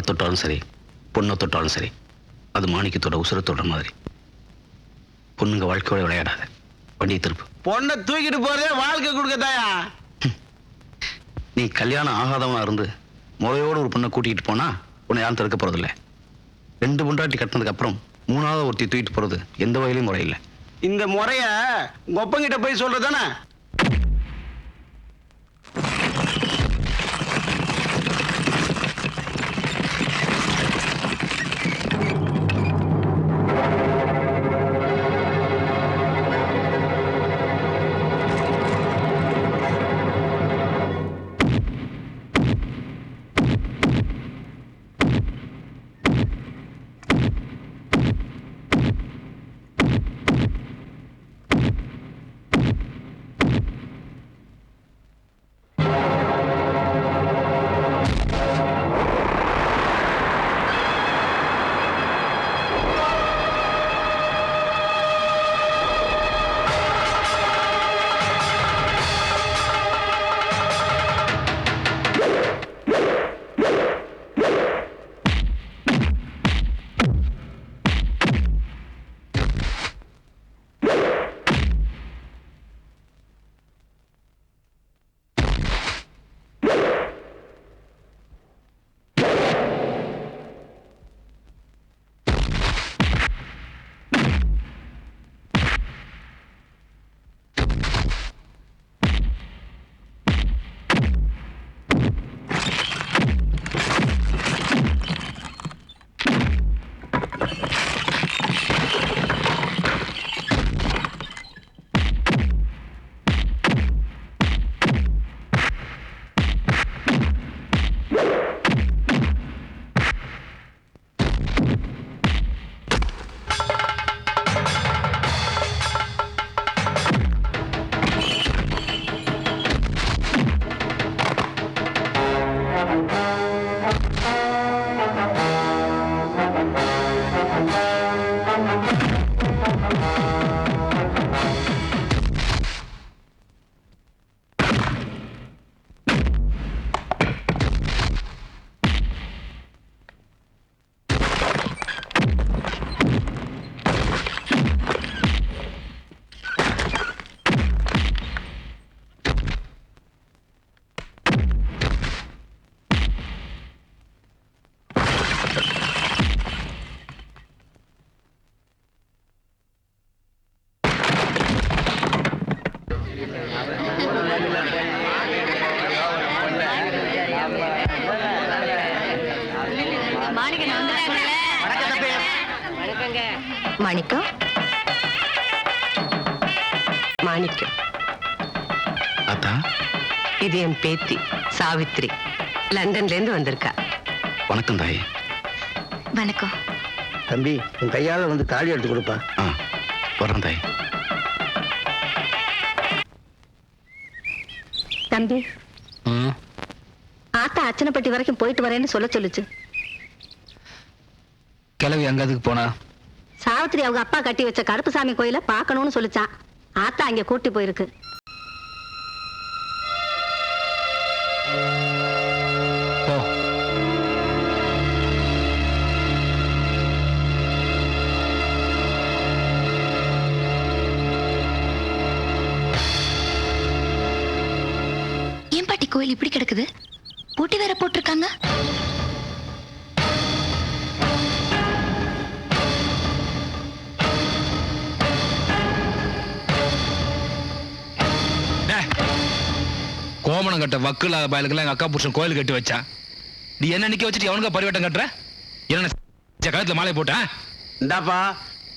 தொட்டாலும் சரி, பொண்ணை தொட்டாலும் சரி, அது மாணிக்கத்தோட உசுரை தொடுற மாதிரி. பொண்ணுங்க வாழ்க்கையோட விளையாடாத, வண்டியை திருப்பு. பொண்ணை தூக்கிட்டு போறதே வாழ்க்கை கொடுக்கதாயா? நீ கல்யாணம் ஆகாதவனா இருந்து முறையோட ஒரு பொண்ணை கூட்டிகிட்டு போனா உன்னை யாரும் தடுக்க போறதில்லை. 2 பொண்டாட்டி கட்டினதுக்கு அப்புறம் 3ஆவது ஒருத்தி தூக்கிட்டு போறது எந்த வகையிலும் முறையில்லை. இந்த முறைய உங்க ஒப்பங்கிட்ட போய் சொல்றதானே? மாணிக்கம், மாணிக்கம். அத்தா, இது என் பேத்தி சாவித்ரி, லண்டன்ல இருந்து வந்திருக்கா. வணக்கம் தாய். வணக்கம் தம்பி. உன் கையால வந்து தாலி எடுத்து கொடுப்பா. வரேன் தாய். தம்பி, ஆத்தா அச்சனைப்பட்டி வரைக்கும் போயிட்டு வரேன்னு சொல்லுச்சு. கிளவி அங்க அதுக்கு போனா? சாவித்திரி அவங்க அப்பா கட்டி வச்ச கருப்புசாமி கோயில பார்க்கணும்னு சொல்லிச்சான். ஆத்தா அங்க கூட்டி போயிருக்கு. ஏன் பாட்டி கோயில் இப்படி கிடக்குது? பூட்டி வேற போட்டிருக்காங்க. கோமணம் கட்ட வக்குல பயலுக்கெல்லாம் எங்க அக்கா புருஷன் கோயில் கட்டி வச்சா. நீ என்ன நிக்க வச்சுட்டு எவனுக்கு பரிவட்டம் கட்டுற? என்ன கழுத்துல மாலை போட்ட? இந்தாப்பா,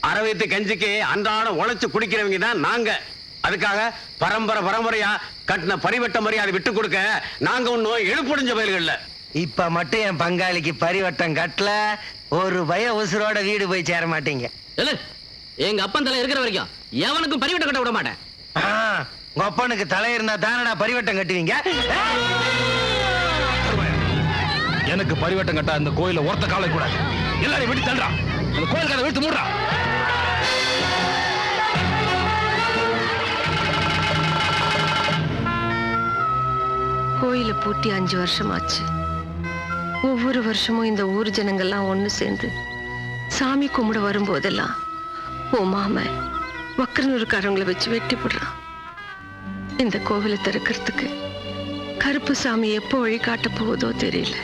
அரவயத்து கஞ்சிக்கு அன்றாட உழைச்சு குடிக்கிறவங்க தான் நாங்க. அதுக்காக பரம்பரையா கட்டின பரிவட்ட மரியாதை விட்டு கொடுக்க நாங்க ஒன்னும் எழுப்புடிஞ்ச பயில்கள்ல. இப்ப மட்டும் என் பங்காளிக்கு பரிவட்டம் கட்டல, ஒரு பய உசுரோட வீடு போய் சேர மாட்டீங்க. எங்க அப்பன் தலை இருக்கிற வரைக்கும் எவனுக்கும் பரிவட்டம் கட்ட விட மாட்டேன். உங்க அப்பனுக்கு தலை இருந்தா தானடா பரிவட்டம் கட்டுவீங்க. எனக்கு பரிவட்டம் கட்ட அந்த கோயில ஒருத்த காலை கூடாது. எல்லாரையும் வெட்டி தள்ளுறா. அந்த கோயில் கதை வெட்டி மூடுறா. கோயில பூட்டி 5 வருஷம் ஆச்சு. ஒவ்வொரு வருஷமும் இந்த ஊர் ஜனங்கள்லாம் ஒண்ணு சேர்ந்து சாமி கும்பிட வரும்போதெல்லாம் உன் மாமன் வக்கரனூருக்காரங்களை வச்சு வெட்டி போடுறான். இந்த கோவிலை திறக்கிறதுக்கு கருப்பு சாமி எப்போ வழிகாட்ட போகுதோ தெரியல.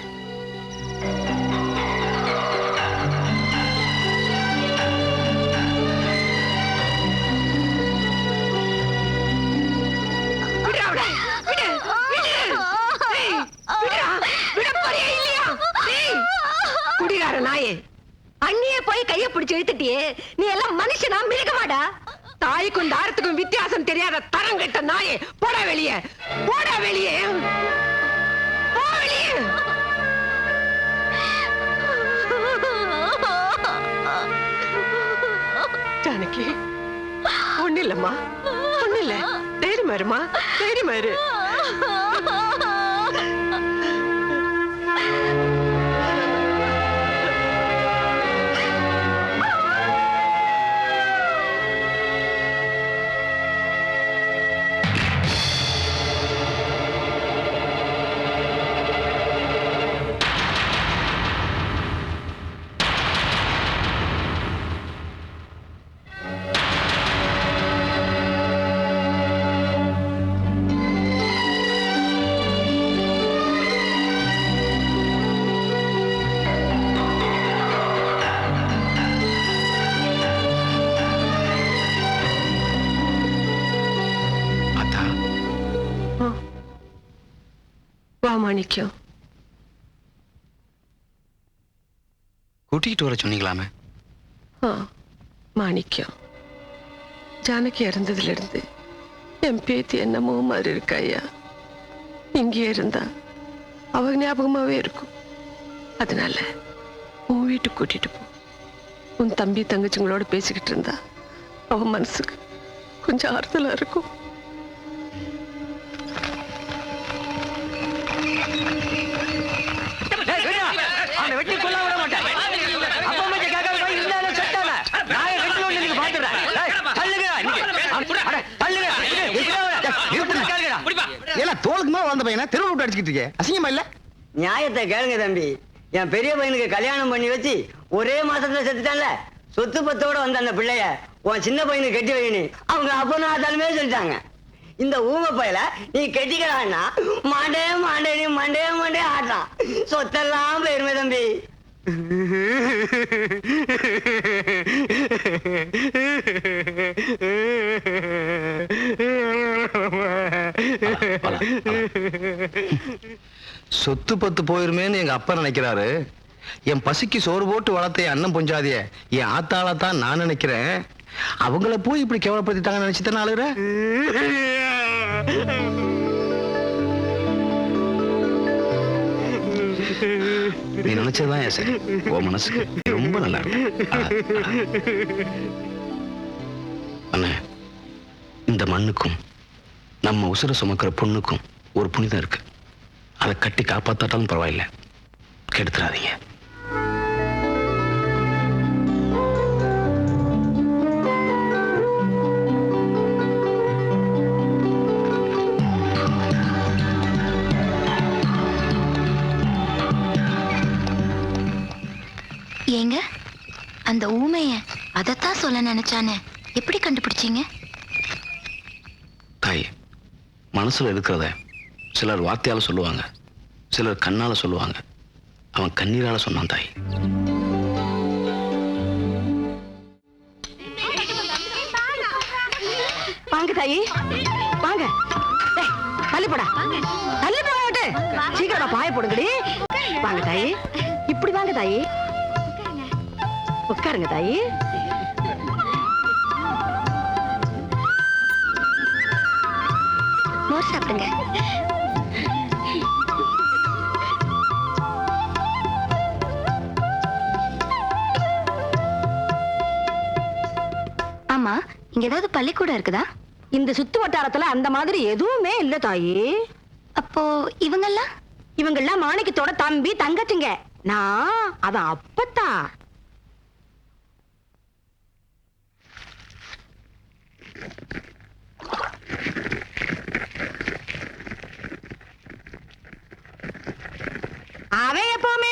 குடிகார நாயே, அண்ணியே போய் கைய பிடிச்சு இழுத்துட்டியே, நீ எல்லாம் மனுஷனா மிருகமாடா? தாய்க்கும் தாரத்துக்கும் வித்தியாசம் தெரியாத தரங்கட்ட நாயே, போடா வெளியே, போடா வெளியே, போ வெளியே. ஜானகி, ஒண்ணு இல்லம்மா, ஒண்ணு இல்ல, தைரியமா இருமா, தைரியமா இரு. மாணிக்கம், கூட்டிகிட்டு வர சொன்னீங்களாமே? மாணிக்கம், ஜானகி இறந்ததுல இருந்து என் பேத்தி என்னமோ மாதிரி இருக்கா ஐயா. இங்கே இருந்தா அவ ஞாபகமாவே இருக்கும். அதனால உன் வீட்டுக்கு கூட்டிட்டு போ. உன் தம்பி தங்கச்சிங்களோட பேசிக்கிட்டு இருந்தா அவன் மனசுக்கு கொஞ்சம் ஆறுதலா இருக்கும். வெட்டி கொள்ள விட மாட்டேன். அப்பா அம்மா கேட்காம போய் இருந்தாலும் செட்டான நான் வெட்டி ஒண்ணு நீங்க பாத்துறேன். தள்ளுங்க அட தள்ளுங்க. ஏல தோலுக்குமா வந்த பையனா தெருவு விட்டு அடிச்சிட்டு இருக்கே, அசிங்கமா இல்ல? நியாயத்தை கேளுங்க தம்பி. என் பெரிய பையனுக்கு கல்யாணம் பண்ணி வச்சு ஒரே மாசத்துல செத்துட்டான்ல, சொத்து பத்தோட வந்த அந்த பிள்ளைய உன் சின்ன பையனுக்கு கட்டி வைனு அவங்க அப்பனும் ஆத்தாலுமே சொல்லிட்டாங்க. இந்த ஊமை பையல நீ கெட்டிக்கிறான்னா மாண்டே மாண்டே நீ மண்டே மண்டே ஆடுறான். சொத்தெல்லாம் போயிருமே தம்பி. சொத்து பத்து போயிருமேன்னு எங்க அப்பா நினைக்கிறாரு. என் பசிக்கு சோறு போட்டு வளர்த்த என் அண்ணன் பொஞ்சாதிய என் ஆத்தாளத்தான் நான் நினைக்கிறேன். அவங்கள போய் இப்படி கேவலப்படுத்திட்டாங்க நினைச்சுதானே அழுகுற? நீ நினைச்சதுதான் ஏன் சரி. உன் மனசுக்கு ரொம்ப நல்லா இருக்கு அண்ணே. இந்த மண்ணுக்கும் நம்ம உசுர சுமக்கிற பொண்ணுக்கும் ஒரு புனிதம் இருக்கு. அதை கட்டி காப்பாத்தாட்டாலும் பரவாயில்ல, கெடுத்துறாதீங்க. ஏங்க, அந்த ஊமைய அதத்தான் சொல்ல நினைச்சானே, எப்படி கண்டுபிடிச்சீங்க? தாய், மனசுல இருக்கிறத சிலர் வார்த்தையால சொல்லுவாங்க, சிலர் கண்ணால சொல்லுவாங்க. அவன் கண்ணீரால சொன்னான் தாய். வாங்க தாயி, வாங்க. தள்ளி போடா, தள்ளி போட சீக்கிரமா பாய போடுங்கடி. வாங்க தாயி, இப்படி வாங்க தாயி, உட்காருங்க தாயி. மோர் சாப்பிடுங்க. ஆமா, இங்க ஏதாவது பள்ளிக்கூடம் இருக்குதா? இந்த சுத்து வட்டாரத்துல அந்த மாதிரி எதுவுமே இல்ல தாயி. அப்போ இவங்கெல்லாம் இவங்கெல்லாம் மாணிக்கத்தோட தம்பி தங்கச்சிங்க. நான் அவன் அப்பத்தா. அவன் எப்பவுமே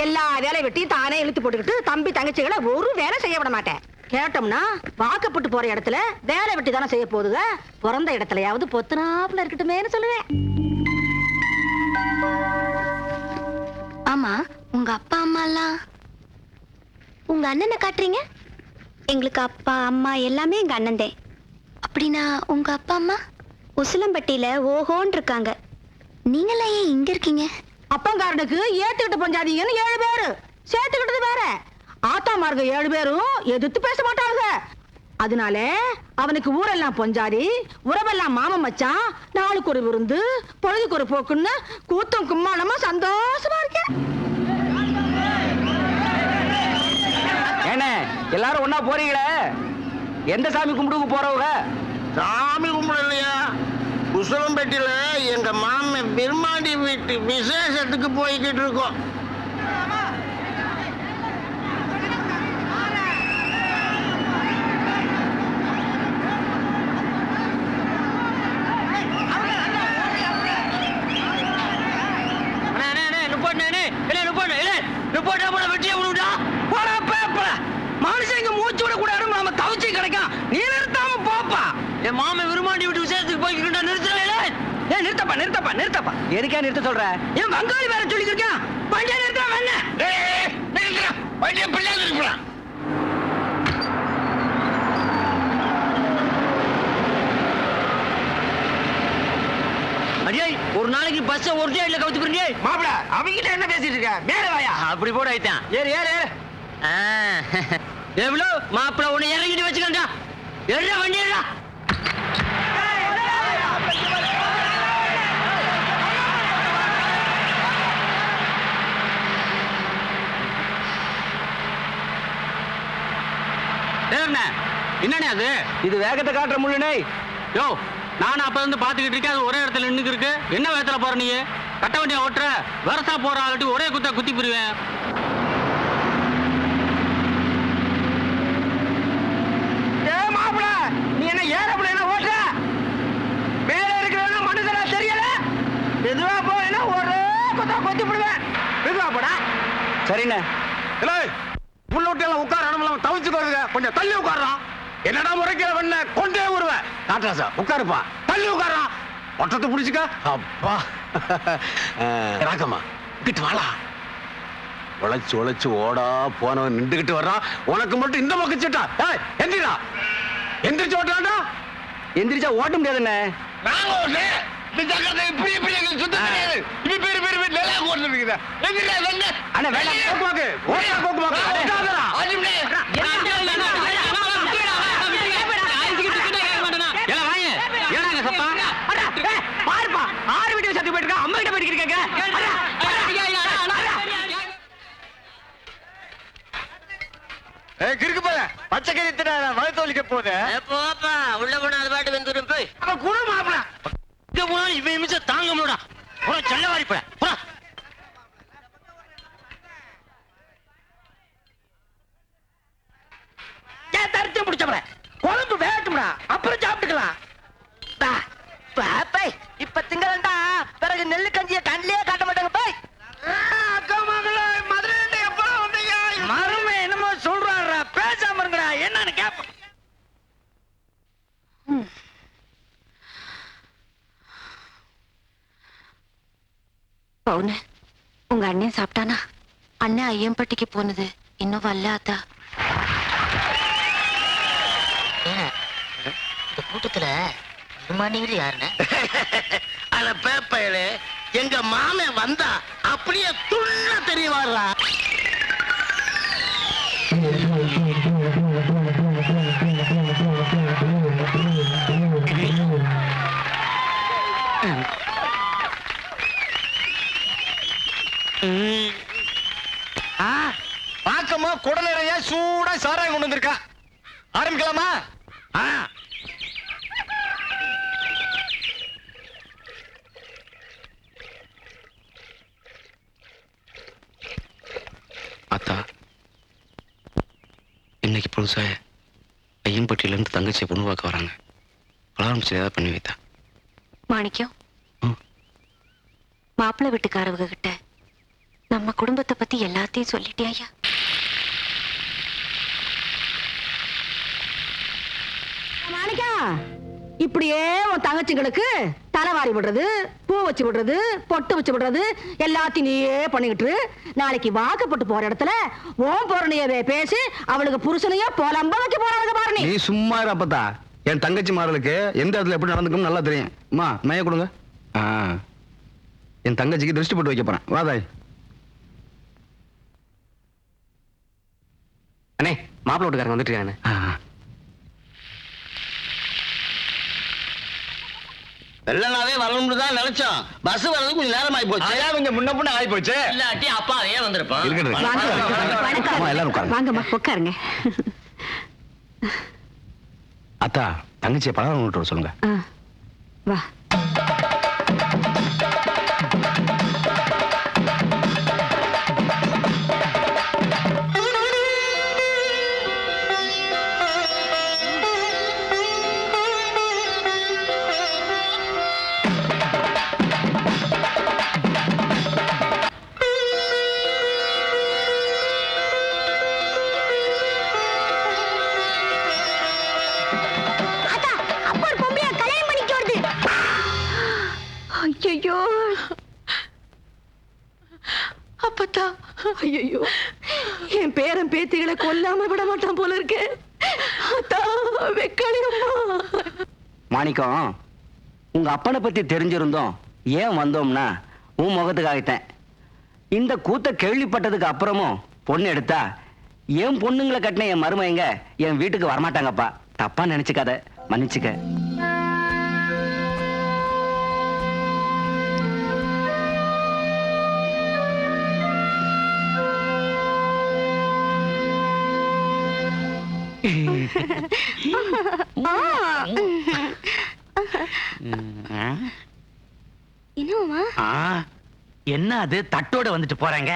எல்லா வேலை வெட்டி தானே இழுத்து போட்டுக்கிட்டு தம்பி தங்கச்சிகளை ஒரு வேலை செய்ய விட மாட்டேன். கேட்டோம்னா வாக்கப்பட்டு போற இடத்துல வேலை வெட்டி தானே செய்ய போகுதுங்க. பிறந்த இடத்துலயாவது பொத்துனாப்புல இருக்கட்டுமேன்னு சொல்லுவேன். ஆமா, உங்க அப்பா அம்மா எல்லாம் உங்க அண்ணனை காட்டுறீங்க? எங்களுக்கு அப்பா அம்மா எல்லாமே எங்க அண்ணன் தான். அப்படின்னா உங்க அப்பா அம்மா உசிலம்பட்டியில ஓஹோன்னு இருக்காங்க. நீங்களே ஏன் இங்க இருக்கீங்க? அப்பங்காரனுக்கு ஏத்துக்கிட்டு பஞ்சாதீங்கன்னு 7 பேரு சேர்த்துக்கிட்டது வேற. ஆத்தாமார்க 7 பேரும் எதிர்த்து பேச மாட்டாங்க. அதனால அவனுக்கு ஊரெல்லாம் பொஞ்சாதி, உறவெல்லாம் மாமன் மச்சான், நாளுக்கு ஒரு விருந்து, பொழுதுக்கு ஒரு போக்குன்னு கூத்தும் கும்மாளமா சந்தோஷமா இருக்கேன். ஏனே எல்லாரும் ஒன்னா போறீங்களே, எந்த சாமி கும்பிடுக்கு போறவங்க? சாமி கும்பிடலையா, உசிலம்பட்டியில எங்க மாமன் பெருமாடி வீட்டு விசேஷத்துக்கு போய்கிட்டு இருக்கோம். மனுஷங்க மூச்சு விட கூடாது, நாம தவிச்சு கிடைக்கும். நீ நிறுத்தாம போப்பா. என் மாமன் விரும்பாண்டி விட்டு விசேஷத்துக்கு போய்கிட்டு நிறுத்தல. ஏன் நிறுத்தப்பா நிறுத்தப்பா நிறுத்தப்பா. எதுக்கா நிறுத்த சொல்ற? என் வங்காளி வேற சொல்லிக்கிருக்கேன். வண்டியை நிறுத்தா வண்டியை பிள்ளை நிறுத்தா. அடியே, ஒரு நாளைக்கு பஸ் ஒரு டேட்ல கவுத்து போறீங்க. மாப்பிள அவங்கிட்ட என்ன பேசிட்டு இருக்க? மேல வாயா. அப்படி போட ஐத்தான். ஏறு ஏறு ஏறு. எவ்வளோ மாப்பிள உன்னை இறங்கிட்டு வச்சுக்கண்டா. என்ன வண்டியா? என்னண்ணே அது? இது வேகத்தை காட்டுற முள்ளுனே. யோ, நானும் அப்ப இருந்து பாத்துக்கிட்டு இருக்கேன். அது ஒரே இடத்துல நின்னுக்கு இருக்கு. என்ன வேகத்துல போற நீ? கட்ட வண்டியை ஓட்டுற, வரசா போற ஆள்ட்டி ஒரே குத்தா குத்தி போடுவேன். மாப்பிள நீ என்ன ஏறப்பட என்ன ஓட்டுற? மேல இருக்கிறவங்க மனுஷனா தெரியல. மெதுவா போனா ஒரே குத்தா குத்தி போடுவேன். மெதுவா போடா. சரிண்ணே. புள்ளோட்டியெல்லாம் உட்கார இடமெல்லாம் தவிச்சுக்கோங்க. கொஞ்சம் தள்ளி உட்காரான். என்னடா முறைக்கிறவன் கொண்டே வருவேன். காட்டுறா உட்காருப்பா. தள்ளி உட்காரான். ஒட்டத்தை பிடிச்சுக்க. அப்பா ராக்கம்மா கிட்டு வாழா. உழைச்சு உழைச்சு ஓடா போனவன் நின்றுகிட்டு வர்றான். உனக்கு மட்டும் இந்த பக்கம் சிட்டா. எந்திரா, எந்திரிச்சு ஓட்டாண்டா. எந்திரிச்சா ஓட்ட முடியாதுண்ணே. பாருப்பா, 6 வீட்டு சத்து போயிட்டு அம்மா கிட்ட போயிட்டு இருக்க. கிறுக்கு போல பச்சை கறி வளர்த்தோலிக்க போகுது. போப்பா உள்ள போன அது பாட்டு வந்துடும். போய் அவன் கூட மாப்பிள இங்க போனாலும் இவன் நிமிஷம் தாங்க முடியா. செல்ல வாரிப்ப தரிச்ச முடிச்சவன குழம்பு வேட்டும்டா, அப்புறம் சாப்பிட்டுக்கலாம். இப்ப திங்கலண்டா, பிறகு நெல்லு கஞ்சிய கண்ணிலே காட்ட மாட்டாங்க. போய் அக்கா மகளே, மதுரை எப்ப வந்தீங்க? மருமை என்னமோ சொல்றாரா, பேசாம இருங்கடா. என்னன்னு கேப்ப. பவுனு, உங்க அண்ணன் சாப்பிட்டானா? அண்ணன் ஐயம்பட்டிக்கு போனது இன்னும் வரல அத்தா. இந்த கூட்டத்துல விரும்பாண்டிங்கிறது யாருன்னு? அத பேப்பையில எங்க மாமன் வந்தா அப்படியே துள்ள தெரியவாரா. பாக்கமா குடலையா சூடா சாராயம் கொண்டு வந்திருக்கா. ஆரம்பிக்கலாமா? அத்தா, இன்னைக்கு புதுசா ஐயம்பட்டியில இருந்து தங்கச்சியை பொண்ணு பார்க்க வராங்க. பலகாரம் ஏதாவது பண்ணி வைத்தா. மாணிக்கம், மாப்பிள்ளை வீட்டுக்காரவங்க கிட்ட நம்ம குடும்பத்தை பத்தி எல்லாத்தையும் சொல்லிட்டே ஐயா. மாணிக்கா, இப்படியே உன் தங்கச்சிங்களுக்கு தலைவாரி விடுறது, பூ வச்சு விடுறது, பொட்டு வச்சு விடுறது எல்லாத்தையும் நீயே பண்ணிக்கிட்டு நாளைக்கு வாக்கப்பட்டு போற இடத்துல ஓம் பொருணையவே பேசி அவளுக்கு புருஷனையா புலம்ப வைக்க போறாங்க பாரு. நீ சும்மா இரு அப்பத்தா. என் தங்கச்சி மார்களுக்கு எந்த இடத்துல எப்படி நடந்துக்கணும் நல்லா தெரியும். அம்மா மைய கொடுங்க. என் தங்கச்சிக்கு திருஷ்டி போட்டு வைக்க போறேன். வாதாய். அண்ணே மாப்பிள்ளை வீட்டுக்காரங்க வந்துட்டு இருக்காங்க. வெள்ளனாவே வரணும்னு தான் நினைச்சோம். பஸ் வரதுக்கு கொஞ்சம் நேரம் ஆகி போச்சு. கொஞ்சம் முன்ன பின்ன ஆகி போச்சு. இல்லாட்டி அப்பா ஏன் வந்திருப்பான்? அம்மா, எல்லாரும் உட்காருங்க. வாங்கம்மா உட்காருங்க. அத்தா தங்கச்சியை பலகாரம் விட்டு சொல்லுங்க. வா. ஐயோ அப்பத்தா, ஐயோ என் பேரன் பேத்திகளை கொல்லாம விட மாட்டான் போல இருக்கு. மாணிக்கம், உங்க அப்பனை பத்தி தெரிஞ்சிருந்தோம் ஏன் வந்தோம்னா உன் முகத்துக்காகத்தேன். இந்த கூத்த கேள்விப்பட்டதுக்கு அப்புறமும் பொண்ணு எடுத்தா என் பொண்ணுங்களை கட்டின என் மருமைங்க என் வீட்டுக்கு வரமாட்டாங்கப்பா. தப்பா நினைச்சுக்காத, மன்னிச்சுக்க. என்ன அது தட்டோட வந்துட்டு போறாங்க?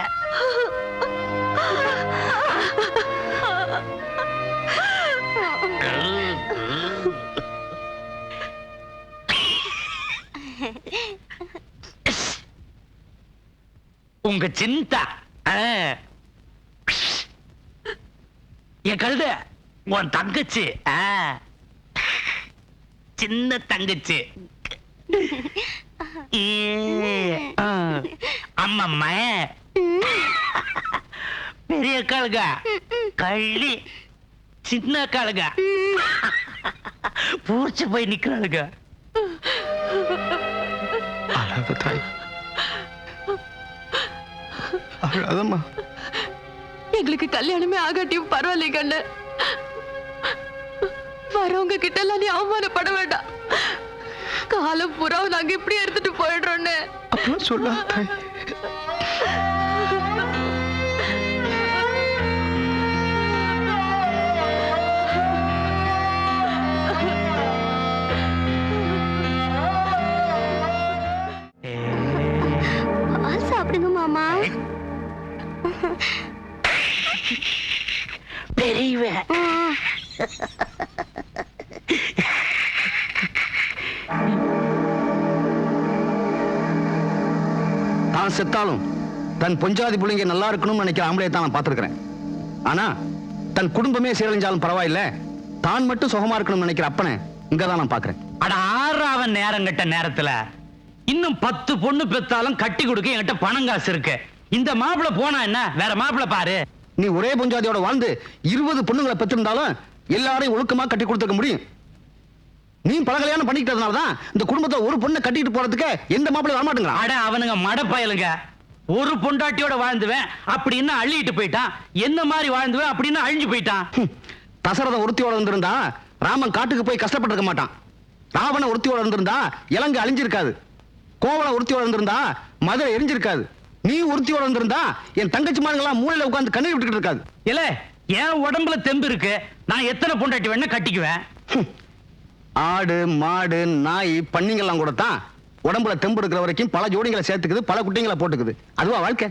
உங்க சிந்தா என் கழுத உன் தங்கச்சி, சின்ன தங்கச்சி. அம்மம்மா பெரிய காலுக கள்ளி, சின்ன காலுக பூர்ச்சி போய் நிக்கிறாளுங்க. அழாத தாய், அழாதம்மா. எங்களுக்கு கல்யாணமே ஆகாட்டியும் பரவாயில்லை கண்ணு. வரவங்க கிட்ட எல்லாம் நீ அவமானப்பட வேண்டாம். காலம் பூரா நாங்க இப்படி எடுத்துட்டு போயிடுறோன்னு அப்பெல்லாம் சொல்லாத தாய். சாப்பிடுங்க மாமா. பெரியவன் தான் செத்தாலும் தன் பொஞ்சாதி பிள்ளைங்க நல்லா இருக்கணும்னு நினைக்கிற ஆம்பளையை தான் நான் பார்த்திருக்கிறேன். ஆனா தன் குடும்பமே சீரழிஞ்சாலும் பரவாயில்ல, தான் மட்டும் சுகமா இருக்கணும்னு நினைக்கிற அப்பனை இங்கதான் நான் பாக்குறேன். அட ஆறாவன் நேரம் கட்ட நேரத்துல இன்னும் 10 பொண்ணு பெத்தாலும் கட்டி கொடுக்க என்கிட்ட பணம் காசு இருக்கு. இந்த மாப்பிளை போனா என்ன, வேற மாப்பிளை பாரு. நீ ஒரே பொஞ்சாதியோட வாழ்ந்து 20 பொண்ணுங்களை பெற்றிருந்தாலும் எல்லாரையும் ஒழுக்கமா கட்டி கொடுத்துக்க முடியும். நீ பல கல்யாணம் பண்ணிக்கிட்டதுனாலதான் இந்த குடும்பத்தை ஒரு பொண்ணை கட்டிட்டு போறதுக்கு எந்த மாப்பிள்ளை வரமாட்டேங்கிறான். அட அவனுங்க மட பயலுங்க. ஒரு பொண்டாட்டியோட வாழ்ந்துவேன் அப்படின்னு அள்ளிட்டு போயிட்டான். என்ன மாதிரி வாழ்ந்துவேன் அப்படின்னு அழிஞ்சு போயிட்டான். தசரதன் ஒருத்தியோட இருந்திருந்தா ராமன் காட்டுக்கு போய் கஷ்டப்பட்டிருக்க மாட்டான். ராவண ஒருத்தியோட இருந்திருந்தா இலங்கை அழிஞ்சிருக்காது. கோவல ஒருத்தியோட இருந்திருந்தா மதுரை எரிஞ்சிருக்காது. நீ ஒருத்தியோட இருந்திருந்தா என் தங்கச்சி மாடுங்களாம் மூலையில உட்கார்ந்து கண்ணீர் விட்டுக்கிட்டு இருக்காது. இல்ல என் உடம்புல தெம்பு இருக்கு, நான் எத்தனை பொண்டாட்டி வேணா கட்டிக்குவேன். ஆடு மாடு நாய் பன்னிங்கெல்லாம் கூட தான் உடம்புல தெம்பு இருக்கிற வரைக்கும் பல ஜோடிகளை சேர்த்துக்குது, பல குட்டிங்களை போட்டுக்குது. அதுவா வாழ்க்கை?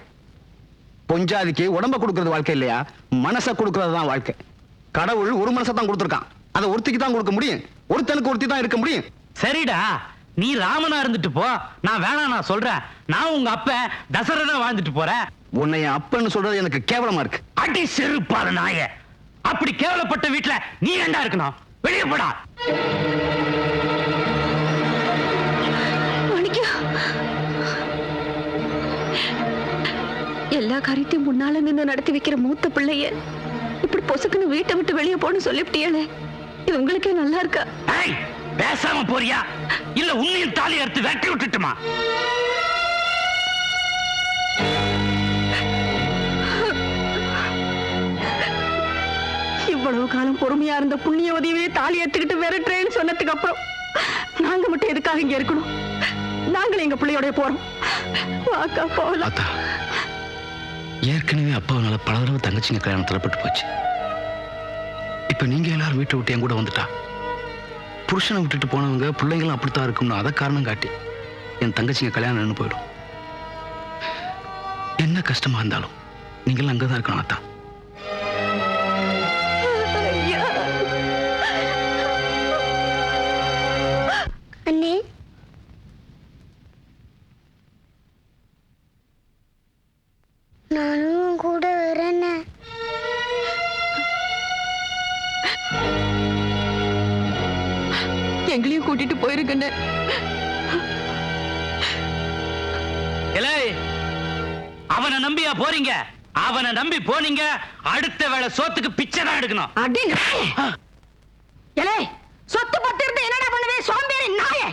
பொஞ்சாதிக்கு உடம்ப கொடுக்கறது வாழ்க்கை இல்லையா, மனசை கொடுக்கறது தான் வாழ்க்கை. கடவுள் ஒரு மனசை தான் கொடுத்துருக்கான், அதை ஒருத்திக்கு தான் கொடுக்க முடியும், ஒருத்தனுக்கு ஒருத்தி தான் இருக்க முடியும். சரிடா, நீ ராமனா இருந்துட்டு போ, நான் வேணாம் நான் சொல்றேன். நான் உங்க அப்ப தசரதா வாழ்ந்துட்டு போறேன். உன்னை என் அப்பன்னு சொல்றது எனக்கு கேவலமா இருக்கு. அடி செருப்பாத நாய, அப்படி கேவலப்பட்ட வீட்டுல நீ ஏண்டா இருக்கணும்? வெளியே போடா. எல்லா காரியத்தையும் முன்னால நின்று நடத்தி வைக்கிற மூத்த பிள்ளைய இப்படி பொசுக்குன்னு வீட்டை விட்டு வெளியே போன்னு சொல்லிவிட்டியலே, இது உங்களுக்கே நல்லா இருக்கா? பேசாம போறியா இல்ல உன்னையும் தாலி அறுத்து வெட்டி விட்டுட்டுமா? இவ்வளவு காலம் பொறுமையா இருந்த புண்ணியவதியவே தாலி எடுத்துக்கிட்டு விரட்டுறேன்னு சொன்னதுக்கு அப்புறம் நாங்க மட்டும் எதுக்காக இங்க இருக்கணும்? நாங்களும் எங்க பிள்ளையோட போறோம். வாக்கா போகலாம். ஏற்கனவே அப்பாவனால பல தடவை தங்கச்சிங்க கல்யாணம் தரப்பட்டு போச்சு. இப்ப நீங்க எல்லாரும் வீட்டை விட்டு என் கூட வந்துட்டா புருஷனை விட்டுட்டு போனவங்க பிள்ளைங்களும் அப்படித்தான் இருக்கும்னு அதை காரணம் காட்டி என் தங்கச்சிங்க கல்யாணம் நின்று போயிடும். என்ன கஷ்டமா இருந்தாலும் நீங்களும் அங்கதான் இருக்கணும். அத்தான் அண்ணே, நானும் கூட வரேன்னு. எங்களையும் கூட்டிட்டு போயிருக்கண்ணே. அவனை நம்பியா போறீங்க? அவனை நம்பி போனீங்க, அடுத்த வேளை சோத்துக்கு பிச்சை தான் எடுக்கணும். சொத்து பத்து இருந்து என்னடா பண்ணுவே சோம்பேறி நாயே?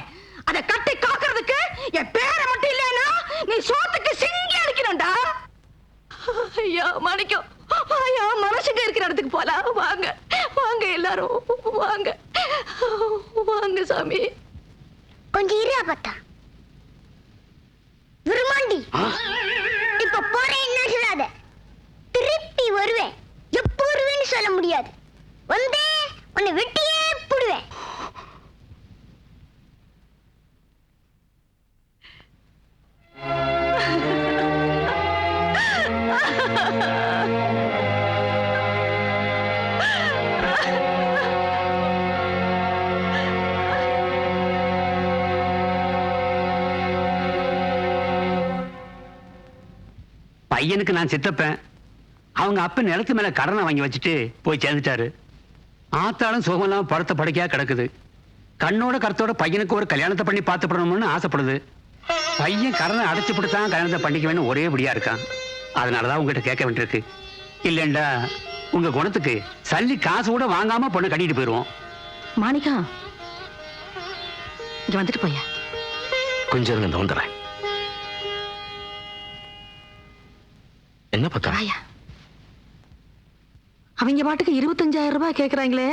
அத கட்டி காக்குறதுக்கு என் பேரை மட்டும் இல்லைன்னா நீ சோத்துக்கு சிங்கி அடிக்கணும்டா. ஐயா மாணிக்கம், ஐயா மனசுங்க இருக்கிற இடத்துக்கு போலாம். வாங்க வாங்க எல்லாரும் வாங்க வாங்க சாமி. கொஞ்சம் இரு அப்பத்தா. விருமாண்டி, இப்ப போறேன்னு சொல்லாத. திருப்பி வருவேன். எப்ப வருவேன்னு சொல்ல முடியாது. வந்தே உன்னை வெட்டியே போடுவேன். பையனுக்கு நான் சித்தப்பேன். அவங்க அப்ப நிலத்து மேல கடனை வாங்கி வச்சுட்டு போய் சேர்ந்துட்டாரு. ஆத்தாலும் சுகமெல்லாம் படுத்த படுக்கையா கிடக்குது. கண்ணோட கருத்தோட பையனுக்கு ஒரு கல்யாணத்தை பண்ணி பார்த்துப்படணும்னு ஆசைப்படுது. பையன் கடனை அடைச்சு போட்டுதான் கல்யாணத்தை பண்ணிக்க வேணும் ஒரே படியா இருக்கான். அதனாலதான் உங்ககிட்ட கேட்க வேண்டியிருக்கு. இல்லைண்டா உங்க குணத்துக்கு சல்லி காசு கூட வாங்காம பொண்ணை கட்டிட்டு போயிருவோம். மாணிக்கா, இங்க வந்துட்டு போயா. கொஞ்சம் இருங்க, வந்துடுறேன். என்ன பத்தா? அவங்க பாட்டுக்கு 25,000 ரூபாய் கேக்குறாங்களே,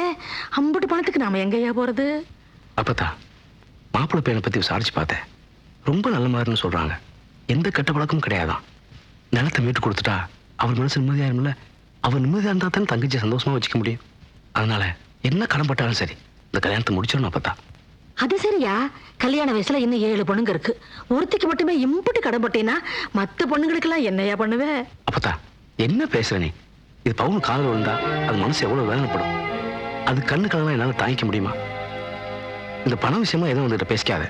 அம்புட்டு பணத்துக்கு நாம எங்கயா போறது? அப்பத்தா, மாப்பிள்ளை பையனை பத்தி விசாரிச்சு பார்த்தேன். ரொம்ப நல்ல மாதிரின்னு சொல்றாங்க. எந்த கெட்ட பழக்கமும் கிடையாதான். நிலத்தை மீட்டு கொடுத்துட்டா அவர் மனசு நிம்மதியாயிரும்ல. அவர் நிம்மதியா இருந்தா தான் தங்கச்சி சந்தோஷமா வச்சுக்க முடியும். அதனால என்ன கடன்பட்டாலும் சரி இந்த கல்யாணத்தை முடிச்சிடணும் அப்பத்தா. அது சரியா? கல்யாண வயசுல இன்னும் 7 பொண்ணுங்க இருக்கு. ஒருத்திக்கு மட்டுமே இம்புட்டு கடன்பட்டேன்னா மத்த பொண்ணுங்களுக்கெல்லாம் என்னையா பண்ணுவே? அப்பத்தா என்ன பேசுற நீ? இது பவுன் காதல் விழுந்தா அது மனசு எவ்வளவு வேதனைப்படும். அது கண்ணுக்கெல்லாம் என்னால தாங்கிக்க முடியுமா? இந்த பண விஷயமா எதுவும் வந்துட்டு பேசிக்காத.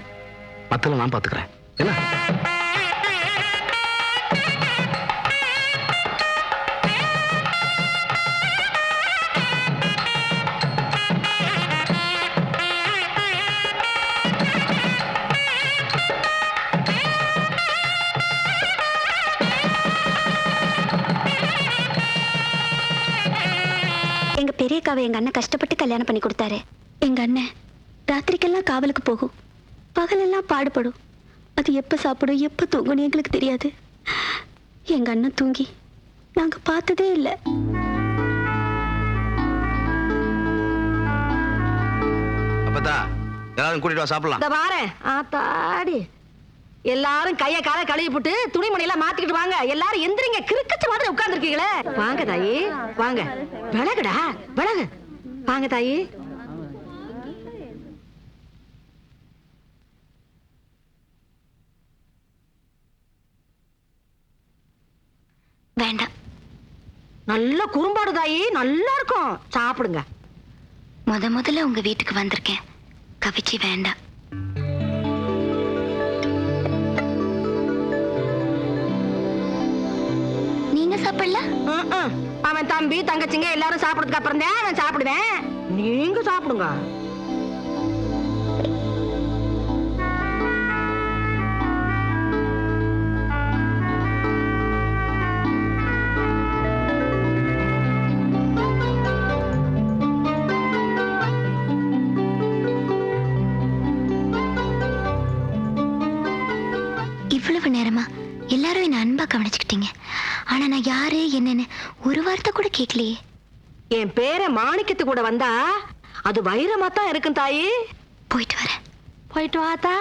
மத்தெல்லாம் நான் பாத்துக்கிறேன். என்ன எங்க பெரியக்காவை எங்க அண்ணன் கஷ்டப்பட்டு கல்யாணம் பண்ணி கொடுத்தாரு. எங்க அண்ணன் ராத்திரிக்கெல்லாம் காவலுக்கு போகும், பகலெல்லாம் பாடுபடும். அது எப்ப சாப்பிடும் எப்ப தூங்கணும் எங்களுக்கு தெரியாது. எங்க அண்ணன் தூங்கி நாங்க பார்த்ததே இல்லை. அப்பத்தா எல்லாரும் கூட்டிட்டு வா, சாப்பிடலாம். இந்த பாரு ஆத்தாடி, எல்லாரும் கைய காலை கழுவி போட்டு துணிமணி எல்லாம் மாத்திக்கிட்டு வாங்க. எல்லாரும் எந்திரிங்க, கிறுக்கச்ச மாதிரி உட்கார்ந்துருக்கீங்களே. வாங்க தாயி வாங்க. விலகுடா விலகு. வாங்க தாயி. வேண்டாம். நல்ல குறும்பாடு தாயி, நல்லா இருக்கும், சாப்பிடுங்க. முதல்ல உங்க வீட்டுக்கு வந்திருக்கேன், கவிச்சி வேண்டாம். சாப்பிடல? அவன் தம்பி தங்கச்சிங்க எல்லாரும் சாப்பிடுறதுக்கு அப்புறம் தான் நான் சாப்பிடுவேன். நீங்க சாப்பிடுங்க. இவ்வளவு நேரமா எல்லாரும் என்ன அன்பா கவனிச்சுக்கிட்டீங்க. ஆனா நான் யாரு என்னன்னு ஒரு வார்த்தை கூட கேட்கலையே. என் பேரை மாணிக்கத்து கூட வந்தா அது வைரமா தான் இருக்கும் தாயி. போயிட்டு வரேன். போயிட்டு வாத்தா.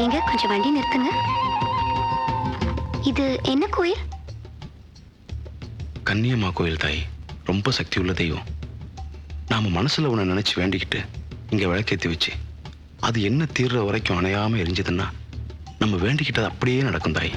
எங்க கொஞ்சம் வண்டி நிறுத்துங்க. இது என்ன கோயில்? கன்னியம்மா கோயில் தாய். ரொம்ப சக்தி உள்ள தெய்வம். நாம மனசுல உன்னை நினைச்சு வேண்டிக்கிட்டு இங்க விளக்கேத்தி வச்சு அது என்ன தீர்ற வரைக்கும் அணையாம எரிஞ்சதுன்னா நம்ம வேண்டிக்கிட்டது அப்படியே நடக்கும் தாய்.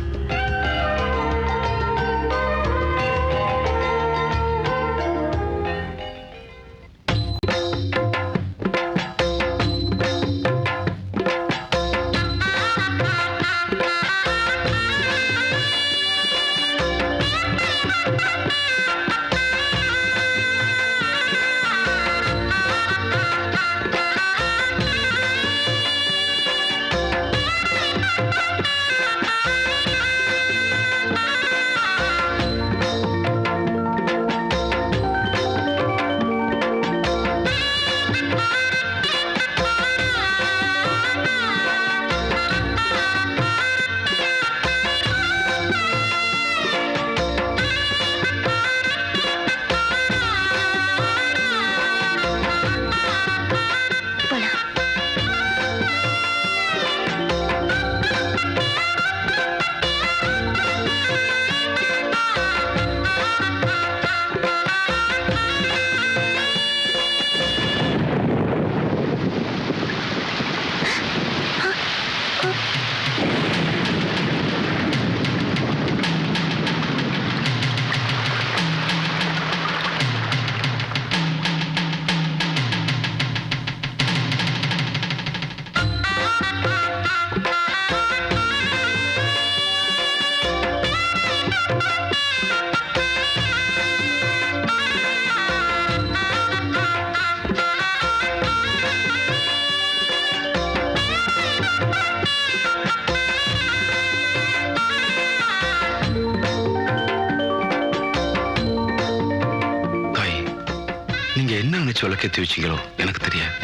விளக்கேற்றி வச்சீங்களோ எனக்கு தெரியாது.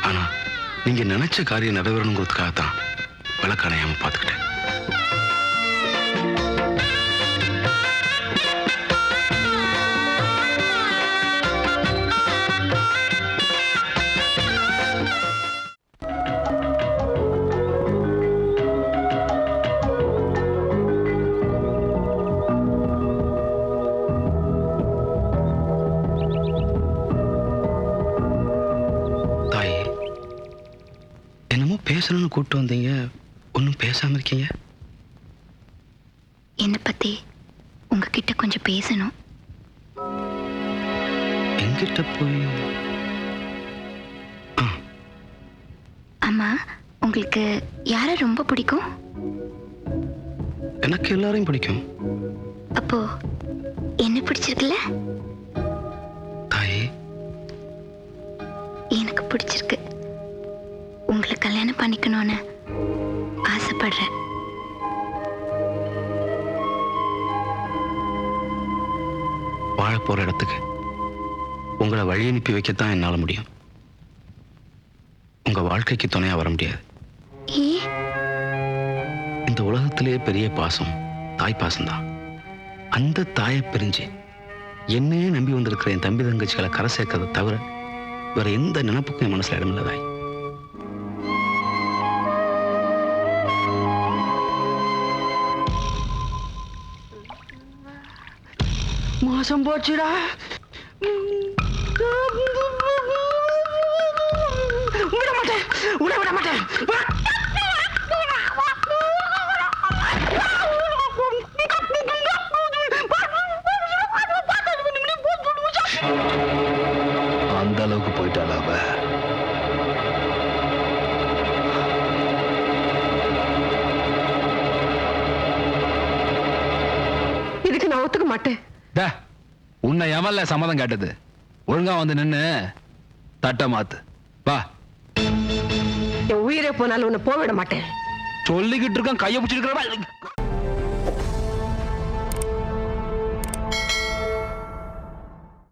ஆனா நீங்க நினைச்ச காரியம் நிறைவேறணுங்கிறதுக்காக தான் விளக்கு அணையாம பார்த்துக்கிட்டேன். பேசணும்னு கூப்பிட்டு வந்தீங்க, ஒன்னும் பேசாம இருக்கீங்க. என்ன பத்தி உங்ககிட்ட கொஞ்சம் பேசணும். என்கிட்ட போய்? அம்மா, உங்களுக்கு யார ரொம்ப பிடிக்கும்? எனக்கு எல்லாரையும் பிடிக்கும். அப்போ என்ன பிடிச்சிருக்குல்ல? தாயே, எனக்கு பிடிச்சிருக்கு. உங்களை கல்யாணம் பண்ணிக்கணும்னு ஆசைப்படுறேன். வாழ போற இடத்துக்கு உங்களை வழி அனுப்பி வைக்கத்தான் என்னால முடியும். உங்க வாழ்க்கைக்கு துணையா வர முடியாது. இந்த உலகத்திலேயே பெரிய பாசம் தாய் பாசம்தான். அந்த தாயை பிரிஞ்சு என்னையே நம்பி வந்திருக்கிற என் தம்பி தங்கச்சிகளை கரை சேர்க்கறத தவிர வேற எந்த நினைப்புக்கும் என் மனசுல இடம் இல்லதாய். மோசம் போச்சுடா. விட மாட்டேன், விட மாட்டேன். அந்த அளவுக்கு போயிட்டாளா அவ? இதுக்கு நான் ஒத்துக்க மாட்டேன். டே, உன்னை எவன்ல சம்மதம் கேட்டது? ஒழுங்கா வந்து நின்னு தட்ட மாத்து. வா. என் உயிரே போனாலும் உன்னை போக விட மாட்டேன். சொல்லிக்கிட்டு இருக்கான், கையை பிடிச்சிருக்கிறவா